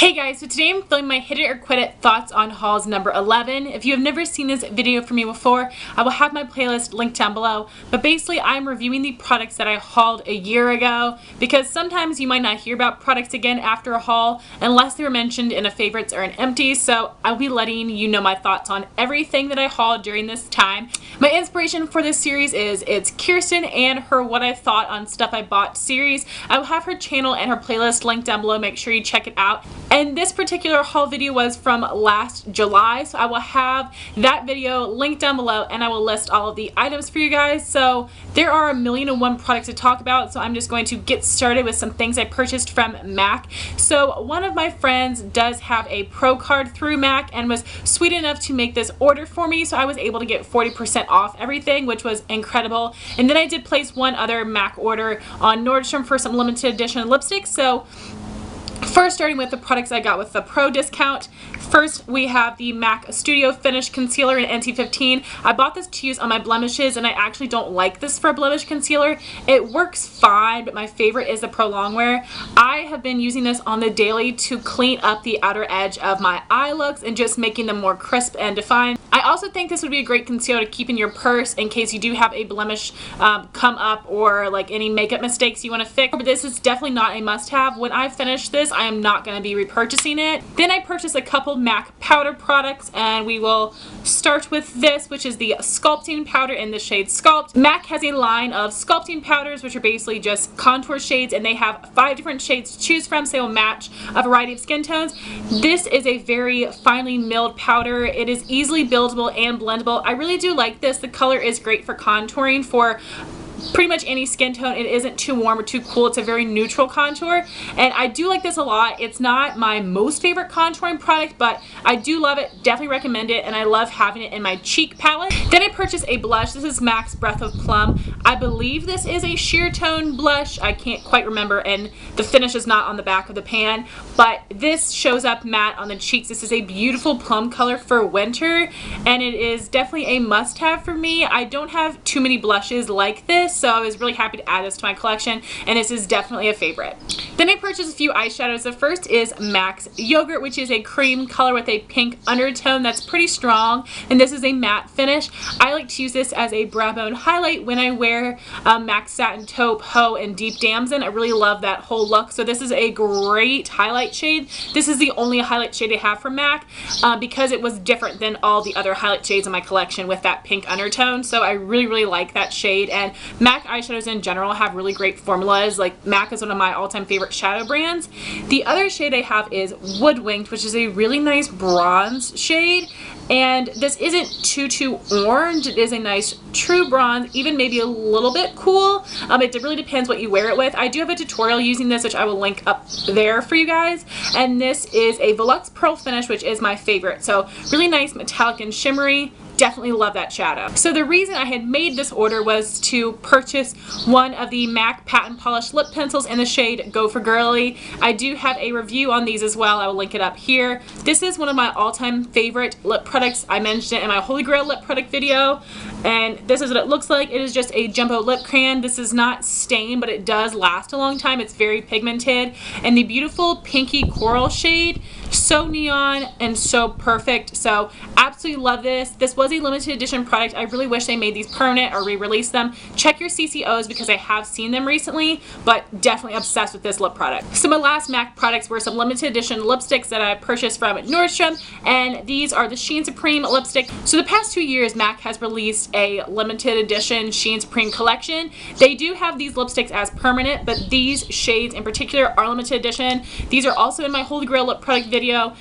Hey guys, so today I'm filming my Hit It or Quit It thoughts on hauls number 11. If you have never seen this video from me before, I will have my playlist linked down below. But basically, I'm reviewing the products that I hauled a year ago because sometimes you might not hear about products again after a haul unless they were mentioned in a favorites or an empty. So I'll be letting you know my thoughts on everything that I hauled during this time. My inspiration for this series is it's Kirsten and her What I Thought on Stuff I Bought series. I will have her channel and her playlist linked down below. Make sure you check it out. And this particular haul video was from last July, so I will have that video linked down below and I will list all of the items for you guys. So there are a million and one products to talk about, so I'm just going to get started with some things I purchased from MAC. So one of my friends does have a pro card through MAC and was sweet enough to make this order for me, so I was able to get 40% off everything, which was incredible. And then I did place one other MAC order on Nordstrom for some limited edition lipsticks. So first, starting with the products I got with the pro discount. First, we have the MAC Studio Finish Concealer in NC15. I bought this to use on my blemishes, and I actually don't like this for a blemish concealer. It works fine, but my favorite is the Pro Longwear. I have been using this on the daily to clean up the outer edge of my eye looks and just making them more crisp and defined. I also think this would be a great concealer to keep in your purse in case you do have a blemish come up or like any makeup mistakes you want to fix. But this is definitely not a must-have. When I finish this, I am not going to be repurchasing it. Then I purchased a couple MAC powder products, and we will start with this, which is the Sculpting powder in the shade Sculpt. MAC has a line of sculpting powders, which are basically just contour shades, and they have 5 different shades to choose from, so they will match a variety of skin tones. This is a very finely milled powder. It is easily buildable and blendable. I really do like this. The color is great for contouring for pretty much any skin tone. It isn't too warm or too cool. It's a very neutral contour, and I do like this a lot. It's not my most favorite contouring product, but I do love it. Definitely recommend it, and I love having it in my cheek palette. Then I purchased a blush. This is MAC's Breath of Plum. I believe this is a sheer tone blush. I can't quite remember, and the finish is not on the back of the pan, but this shows up matte on the cheeks. This is a beautiful plum color for winter, and it is definitely a must-have for me. I don't have too many blushes like this, so I was really happy to add this to my collection, and this is definitely a favorite. Then I purchased a few eyeshadows. The first is MAC's Yogurt, which is a cream color with a pink undertone that's pretty strong, and this is a matte finish. I like to use this as a brow bone highlight when I wear MAC's Satin Taupe, Ho, and Deep Damson. I really love that whole look, so this is a great highlight shade. This is the only highlight shade I have from MAC because it was different than all the other highlight shades in my collection with that pink undertone, so I really like that shade. And MAC eyeshadows in general have really great formulas. Like, MAC is one of my all-time favorite shadow brands. The other shade I have is Woodwinked, which is a really nice bronze shade, and this isn't too orange. It is a nice true bronze, even maybe a little bit cool. It really depends what you wear it with. I do have a tutorial using this, which I will link up there for you guys, and this is a Volux Pearl finish, which is my favorite. So really nice metallic and shimmery. Definitely love that shadow. So the reason I had made this order was to purchase one of the MAC Patent Polish Lip Pencils in the shade Go for Girlie. I do have a review on these as well. I will link it up here. This is one of my all-time favorite lip products. I mentioned it in my Holy Grail lip product video, and this is what it looks like. It is just a jumbo lip crayon. This is not stained, but it does last a long time. It's very pigmented, and the beautiful pinky coral shade, so neon and so perfect. So absolutely love this. This was a limited edition product. I really wish they made these permanent or re-release them. Check your CCOs because I have seen them recently, but definitely obsessed with this lip product. So my last MAC products were some limited edition lipsticks that I purchased from Nordstrom, and these are the Sheen Supreme lipstick. So the past 2 years, MAC has released a limited edition Sheen Supreme collection. They do have these lipsticks as permanent, but these shades in particular are limited edition. These are also in my Holy Grail lip product video.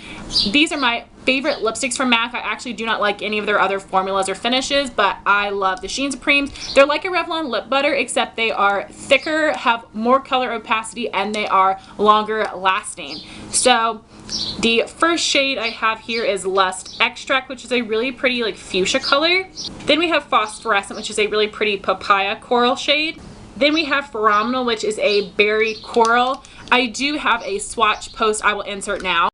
These are my favorite lipsticks from MAC. I actually do not like any of their other formulas or finishes, but I love the Sheen Supremes. They're like a Revlon lip butter, except they are thicker, have more color opacity, and they are longer lasting. So the first shade I have here is Lust Extract, which is a really pretty like fuchsia color. Then we have Phosphorescent, which is a really pretty papaya coral shade. Then we have Pheromenal, which is a berry coral. I do have a swatch post I will insert now.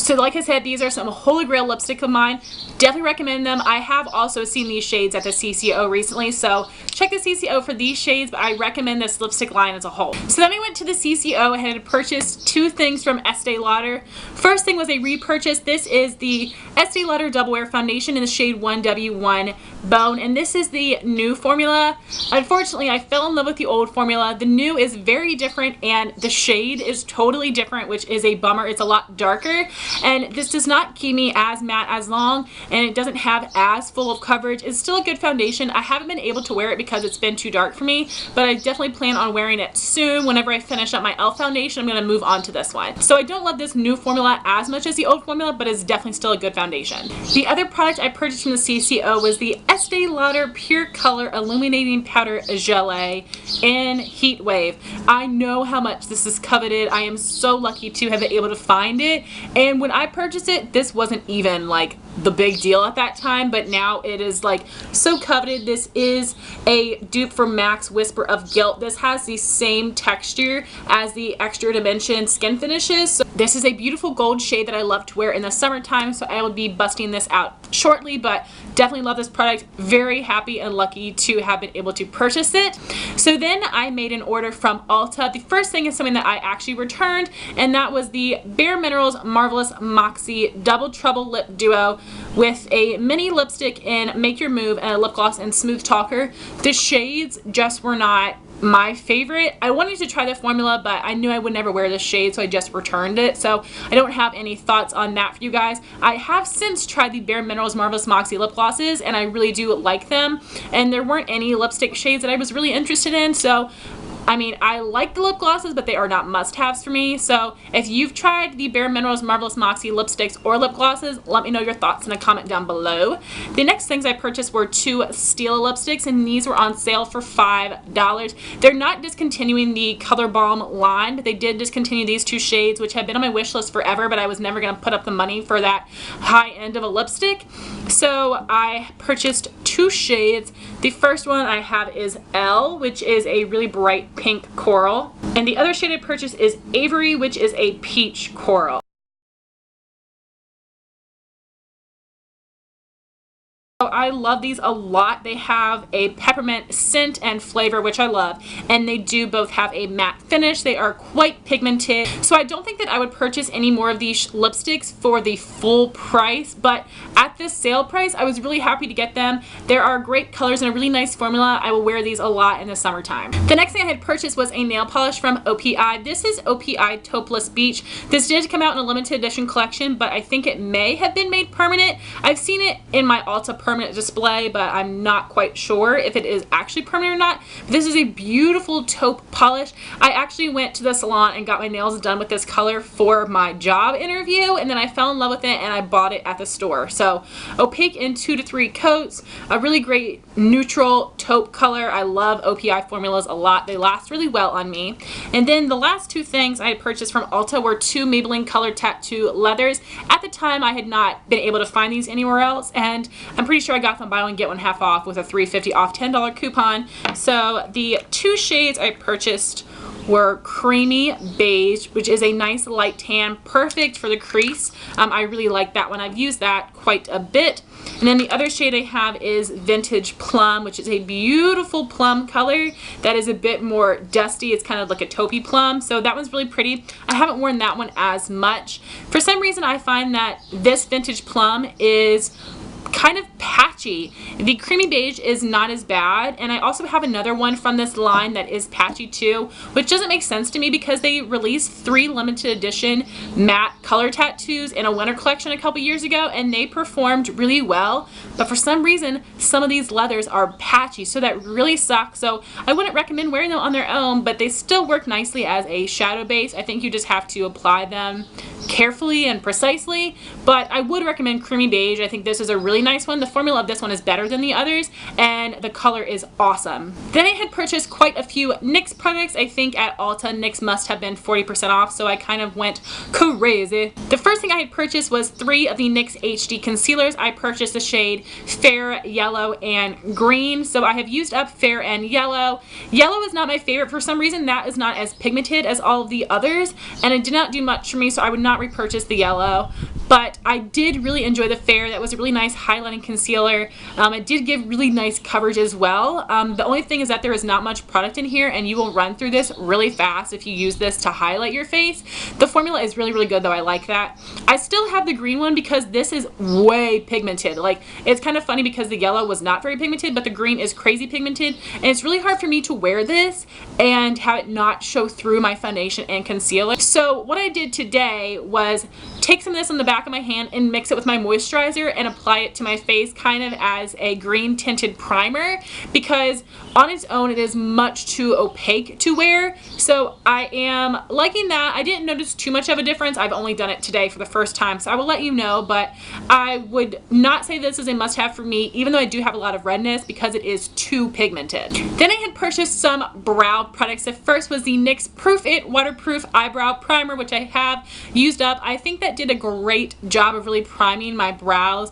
So like I said, these are some holy grail lipstick of mine. Definitely recommend them. I have also seen these shades at the CCO recently, so check the CCO for these shades, but I recommend this lipstick line as a whole. So then we went to the CCO and had purchased two things from Estee Lauder. First thing was a repurchase. This is the Estee Lauder Double Wear Foundation in the shade 1W1 Bone, and this is the new formula. Unfortunately, I fell in love with the old formula. The new is very different, and the shade is totally different, which is a bummer. It's a lot darker, and this does not keep me as matte as long, and it doesn't have as full of coverage. It's still a good foundation. I haven't been able to wear it because it's been too dark for me, but I definitely plan on wearing it soon. Whenever I finish up my Elle foundation, I'm going to move on to this one. So I don't love this new formula as much as the old formula, but it's definitely still a good foundation. The other product I purchased from the CCO was the Estee Lauder Pure Color Illuminating Powder Gelee in Heat Wave. I know how much this is coveted. I am so lucky to have been able to find it, and when I purchased it, this wasn't even like the big deal at that time, but now it is like so coveted. This is a dupe for MAC's Whisper of Guilt. This has the same texture as the Extra Dimension skin finishes. So this is a beautiful gold shade that I love to wear in the summertime, so I will be busting this out shortly, but definitely love this product. Very happy and lucky to have been able to purchase it. So then I made an order from Ulta. The first thing is something that I actually returned, and that was the Bare Minerals Marvelous Moxie Double Trouble Lip Duo with a mini lipstick in Make Your Move and a lip gloss in Smooth Talker. The shades just were not my favorite. I wanted to try the formula, but I knew I would never wear this shade, so I just returned it. So I don't have any thoughts on that for you guys. I have since tried the Bare Minerals Marvelous Moxie lip glosses, and I really do like them. And there weren't any lipstick shades that I was really interested in, so I mean, I like the lip glosses, but they are not must-haves for me. So if you've tried the Bare Minerals Marvelous Moxie lipsticks or lip glosses, let me know your thoughts in a comment down below. The next things I purchased were two Stila lipsticks, and these were on sale for $5. They're not discontinuing the Color Balm line, but they did discontinue these two shades, which have been on my wish list forever, but I was never going to put up the money for that high end of a lipstick. So I purchased two shades. The first one I have is Elle, which is a really bright pink coral, and the other shade I purchased is Avery, which is a peach coral. I love these a lot. They have a peppermint scent and flavor, which I love, and they do both have a matte finish. They are quite pigmented, so I don't think that I would purchase any more of these lipsticks for the full price, but at this sale price, I was really happy to get them. There are great colors and a really nice formula. I will wear these a lot in the summertime. The next thing I had purchased was a nail polish from OPI. This is OPI Taupeless Beach. This did come out in a limited edition collection, but I think it may have been made permanent. I've seen it in my Ulta permanent display, but I'm not quite sure if it is actually permanent or not. This is a beautiful taupe polish. I actually went to the salon and got my nails done with this color for my job interview, and then I fell in love with it and I bought it at the store. So opaque in 2 to 3 coats, a really great neutral taupe color. I love OPI formulas a lot. They last really well on me. And then the last two things I had purchased from Ulta were two Maybelline Color Tattoo leathers. At the time, I had not been able to find these anywhere else, and I'm pretty sure I got them buy one get one half off with a $3.50 off $10 coupon. So the two shades I purchased were Creamy Beige, which is a nice light tan, perfect for the crease. I really like that one. I've used that quite a bit. And then the other shade I have is Vintage Plum, which is a beautiful plum color that is a bit more dusty. It's kind of like a taupey plum, so that one's really pretty. I haven't worn that one as much. For some reason, I find that this Vintage Plum is kind of patchy. The Creamy Beige is not as bad, and I also have another one from this line that is patchy too, which doesn't make sense to me because they released 3 limited edition matte color tattoos in a winter collection a couple years ago, and they performed really well, but for some reason some of these leathers are patchy, so that really sucks. So I wouldn't recommend wearing them on their own, but they still work nicely as a shadow base. I think you just have to apply them carefully and precisely, but I would recommend Creamy Beige. I think this is a really nice one. The formula of this one is better than the others, and the color is awesome. Then I had purchased quite a few NYX products. I think at Ulta, NYX must have been 40% off, so I kind of went crazy. The first thing I had purchased was 3 of the NYX HD concealers. I purchased the shade Fair, Yellow, and Green. So I have used up Fair and Yellow. Yellow is not my favorite for some reason. That is not as pigmented as all of the others, and it did not do much for me, so I would not repurchase the Yellow. but I did really enjoy the Fair. That was a really nice highlighting concealer. It did give really nice coverage as well. The only thing is that there is not much product in here, and you will run through this really fast if you use this to highlight your face. The formula is really, really good though. I like that. I still have the green one because this is way pigmented. Like, it's kind of funny because the yellow was not very pigmented, but the green is crazy pigmented, and it's really hard for me to wear this and have it not show through my foundation and concealer. So what I did today was take some of this on the back of my hand and mix it with my moisturizer and apply it to my face kind of as a green tinted primer, because on its own it is much too opaque to wear. So I am liking that. I didn't notice too much of a difference. I've only done it today for the first time, so I will let you know, but I would not say this is a must-have for me, even though I do have a lot of redness, because it is too pigmented. Then I had purchased some brow products. The first was the NYX Proof It Waterproof Eyebrow Primer, which I have used up. I think that did a great job of really priming my brows.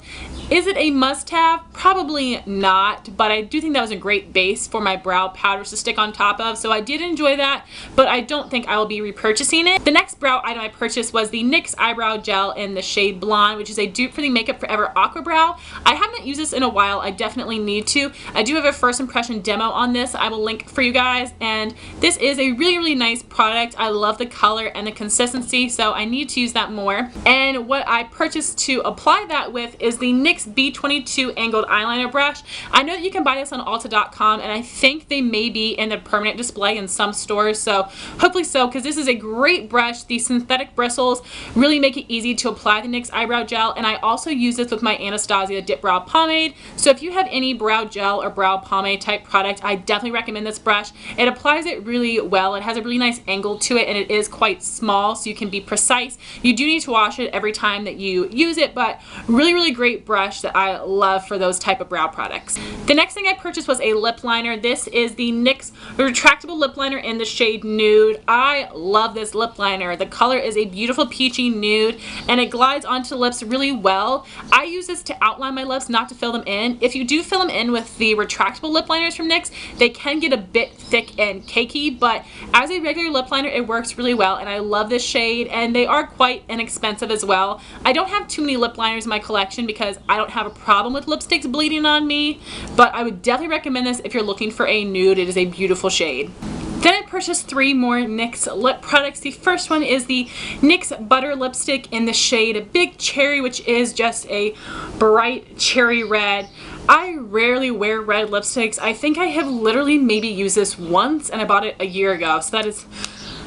Is it a must-have? Probably not, but I do think that was a great base for my brow powders to stick on top of, so I did enjoy that, but I don't think I will be repurchasing it. The next brow item I purchased was the NYX Eyebrow Gel in the shade Blonde, which is a dupe for the Makeup Forever Aqua Brow. I have not used this in a while. I definitely need to. I do have a first impression demo on this. I will link for you guys, and this is a really, really nice product. I love the color and the consistency, so I need to use that more. And what I purchased to apply that with is the NYX B22 Angled Eyeliner Brush. I know that you can buy this on Ulta.com, and I think they may be in the permanent display in some stores, so hopefully so, because this is a great brush. These synthetic bristles really make it easy to apply the NYX Eyebrow Gel, and I also use this with my Anastasia Dip Brow Pomade. So if you have any brow gel or brow pomade type product, I definitely recommend this brush. It applies it really well. It has a really nice angle to it, and it is quite small, so you can be precise. You do need to wash it every time that you use it, but really, really great brush that I love for those type of brow products. The next thing I purchased was a lip liner. This is the NYX Retractable Lip Liner in the shade Nude. I love this lip liner. The color is a beautiful peachy nude, and it glides onto the lips really well. I use this to outline my lips, not to fill them in. If you do fill them in with the retractable lip liners from NYX, they can get a bit thick and cakey, but as a regular lip liner, it works really well, and I love this shade, and they are quite inexpensive as well. I don't have too many lip liners in my collection because I don't have a problem with lipsticks bleeding on me, but I would definitely recommend this if you're looking for a nude. It is a beautiful shade. Then I purchased 3 more NYX lip products. The first one is the NYX Butter Lipstick in the shade Big Cherry, which is just a bright cherry red. I rarely wear red lipsticks. I think I have literally maybe used this once, and I bought it a year ago, so that is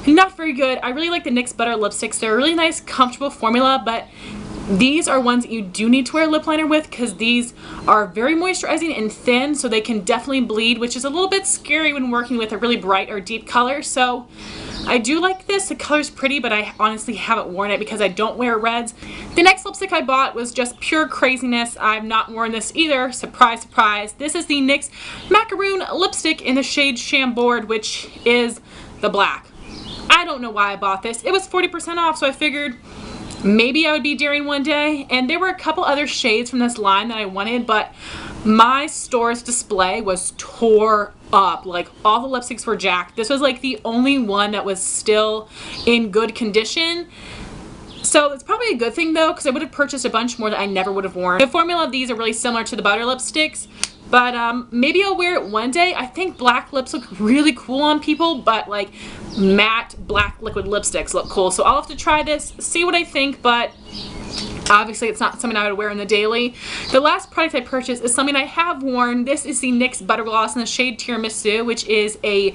not very good. I really like the NYX Butter lipsticks. They're a really nice, comfortable formula, but these are ones that you do need to wear a lip liner with, because these are very moisturizing and thin, so they can definitely bleed, which is a little bit scary when working with a really bright or deep color. So I do like this. The color's pretty, but I honestly haven't worn it because I don't wear reds. The next lipstick I bought was just pure craziness. I've not worn this either. Surprise, surprise. This is the NYX Macaroon lipstick in the shade Chambord, which is the black. I don't know why I bought this. It was 40% off, so I figured maybe I would be daring one day. And there were a couple other shades from this line that I wanted, but my store's display was tore up. Like, all the lipsticks were jacked. This was like the only one that was still in good condition. So it's probably a good thing though, because I would have purchased a bunch more that I never would have worn. The formula of these are really similar to the butter lipsticks, but maybe I'll wear it one day. I think black lips look really cool on people, but like matte black liquid lipsticks look cool. So I'll have to try this, see what I think, but obviously it's not something I would wear in the daily. The last product I purchased is something I have worn. This is the NYX Butter Gloss in the shade Tiramisu, which is a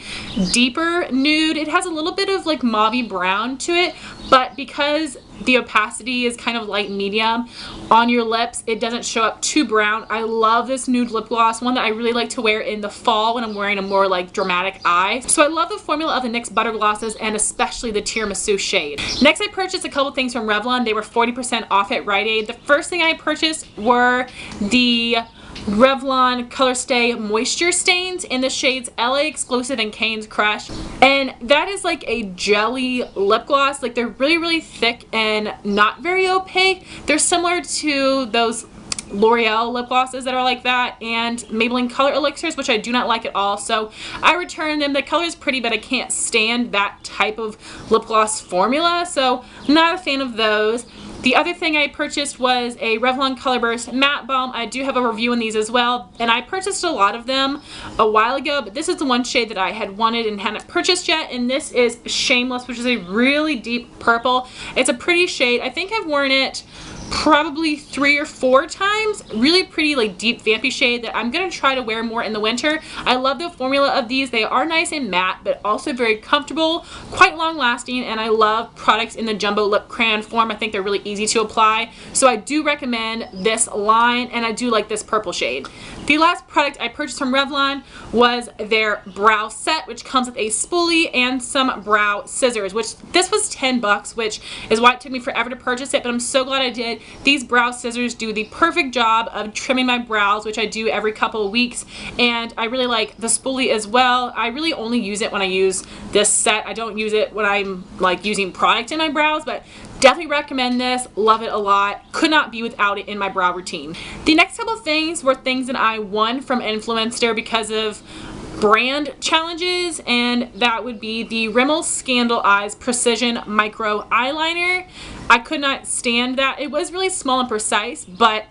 deeper nude. It has a little bit of like mauvey brown to it, but because the opacity is kind of light medium on your lips, it doesn't show up too brown. I love this nude lip gloss, one that I really like to wear in the fall when I'm wearing a more like dramatic eye. So I love the formula of the NYX Butter Glosses, and especially the Tiramisu shade. Next, I purchased a couple things from Revlon. They were 40% off at Rite Aid. The first thing I purchased were the Revlon Color Stay Moisture Stains in the shades LA Exclusive and Cane's Crush. And that is like a jelly lip gloss. Like, they're really, really thick and not very opaque. They're similar to those L'Oreal lip glosses that are like that, and Maybelline Color Elixirs, which I do not like at all. So I returned them. The color is pretty, but I can't stand that type of lip gloss formula, so I'm not a fan of those. The other thing I purchased was a Revlon Color Burst Matte Balm. I do have a review on these as well, and I purchased a lot of them a while ago, but this is the one shade that I had wanted and hadn't purchased yet, and this is Shameless, which is a really deep purple. It's a pretty shade. I think I've worn it probably 3 or 4 times. Really pretty, like, deep vampy shade that I'm gonna try to wear more in the winter. I love the formula of these. They are nice and matte, but also very comfortable, quite long lasting, and I love products in the jumbo lip crayon form. I think they're really easy to apply, so I do recommend this line, and I do like this purple shade. The last product I purchased from Revlon was their brow set, which comes with a spoolie and some brow scissors, which this was 10 bucks, which is why it took me forever to purchase it, but I'm so glad I did. These brow scissors do the perfect job of trimming my brows, which I do every couple of weeks, and I really like the spoolie as well. I really only use it when I use this set. I don't use it when I'm like using product in my brows, but definitely recommend this. Love it a lot. Could not be without it in my brow routine. The next couple of things were things that I won from Influenster because of brand challenges, and that would be the Rimmel Scandal Eyes Precision Micro Eyeliner. I could not stand that. It was really small and precise, but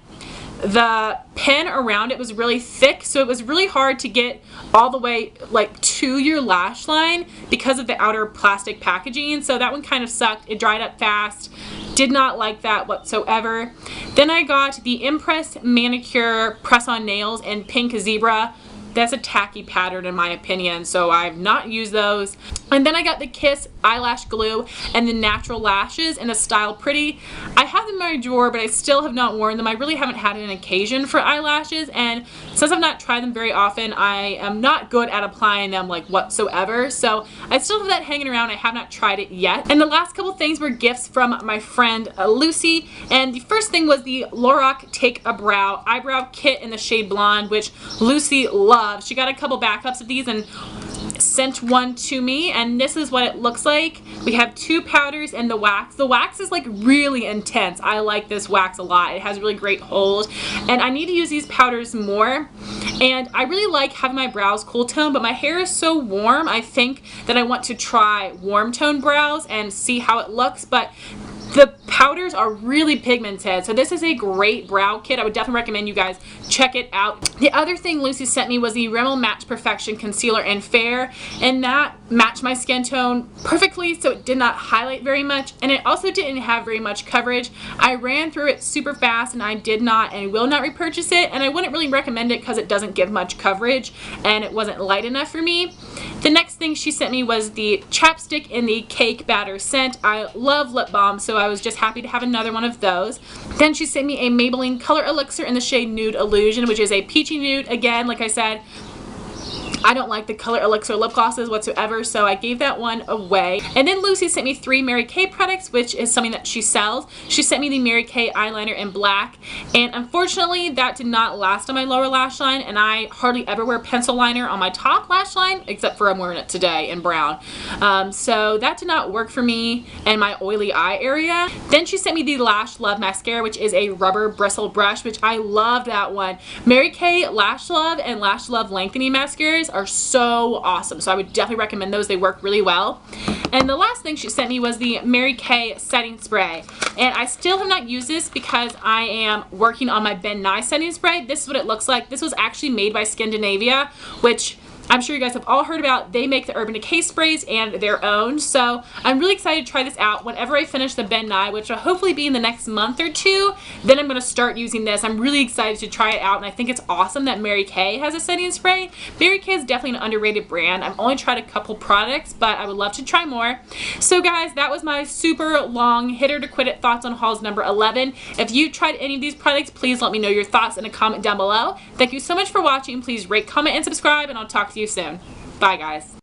the pen around it was really thick, so it was really hard to get all the way like to your lash line because of the outer plastic packaging, so that one kind of sucked. It dried up fast. Did not like that whatsoever. Then I got the Impress Manicure Press-On Nails in Pink Zebra. That's a tacky pattern in my opinion, so I've not used those. And then I got the Kiss Eyelash Glue and the Natural Lashes in a Style Pretty. I have them in my drawer, but I still have not worn them. I really haven't had an occasion for eyelashes, and since I've not tried them very often, I am not good at applying them like whatsoever, so I still have that hanging around. I have not tried it yet. And the last couple things were gifts from my friend Lucy, and the first thing was the Lorac Take a Brow Eyebrow Kit in the shade Blonde, which Lucy loves. She got a couple backups of these and sent one to me, and this is what it looks like. We have 2 powders and the wax. The wax is like really intense. I like this wax a lot. It has really great hold, and I need to use these powders more, and I really like having my brows cool tone, but my hair is so warm. I think that I want to try warm tone brows and see how it looks, but the powders are really pigmented, so this is a great brow kit. I would definitely recommend you guys check it out. The other thing Lucy sent me was the Rimmel Match Perfection Concealer in Fair, and that matched my skin tone perfectly, so it did not highlight very much, and it also didn't have very much coverage. I ran through it super fast, and I did not and will not repurchase it, and I wouldn't really recommend it because it doesn't give much coverage, and it wasn't light enough for me. The next thing she sent me was the chapstick in the Cake Batter scent. I love lip balm, so I was just happy to have another one of those. Then she sent me a Maybelline Color Elixir in the shade Nude Illusion, which is a peachy nude. Again, like I said, I don't like the Color Elixir lip glosses whatsoever, so I gave that one away. And then Lucy sent me 3 Mary Kay products, which is something that she sells. She sent me the Mary Kay eyeliner in black, and unfortunately that did not last on my lower lash line, and I hardly ever wear pencil liner on my top lash line, except for I'm wearing it today in brown. So that did not work for me and my oily eye area. Then she sent me the Lash Love mascara, which is a rubber bristle brush, which I love that one. Mary Kay Lash Love and Lash Love lengthening mascaras are so awesome, so I would definitely recommend those. They work really well. And the last thing she sent me was the Mary Kay setting spray, and I still have not used this because I am working on my Ben Nye setting spray. This is what it looks like. This was actually made by Skindinavia, which I'm sure you guys have all heard about. They make the Urban Decay sprays and their own, so I'm really excited to try this out. Whenever I finish the Ben Nye, which will hopefully be in the next month or 2, then I'm going to start using this. I'm really excited to try it out, and I think it's awesome that Mary Kay has a setting spray. Mary Kay is definitely an underrated brand. I've only tried a couple products, but I would love to try more. So guys, that was my super long hit or to quit it thoughts on hauls number 11. If you tried any of these products, please let me know your thoughts in a comment down below. Thank you so much for watching. Please rate, comment, and subscribe, and I'll talk to you soon. Bye guys.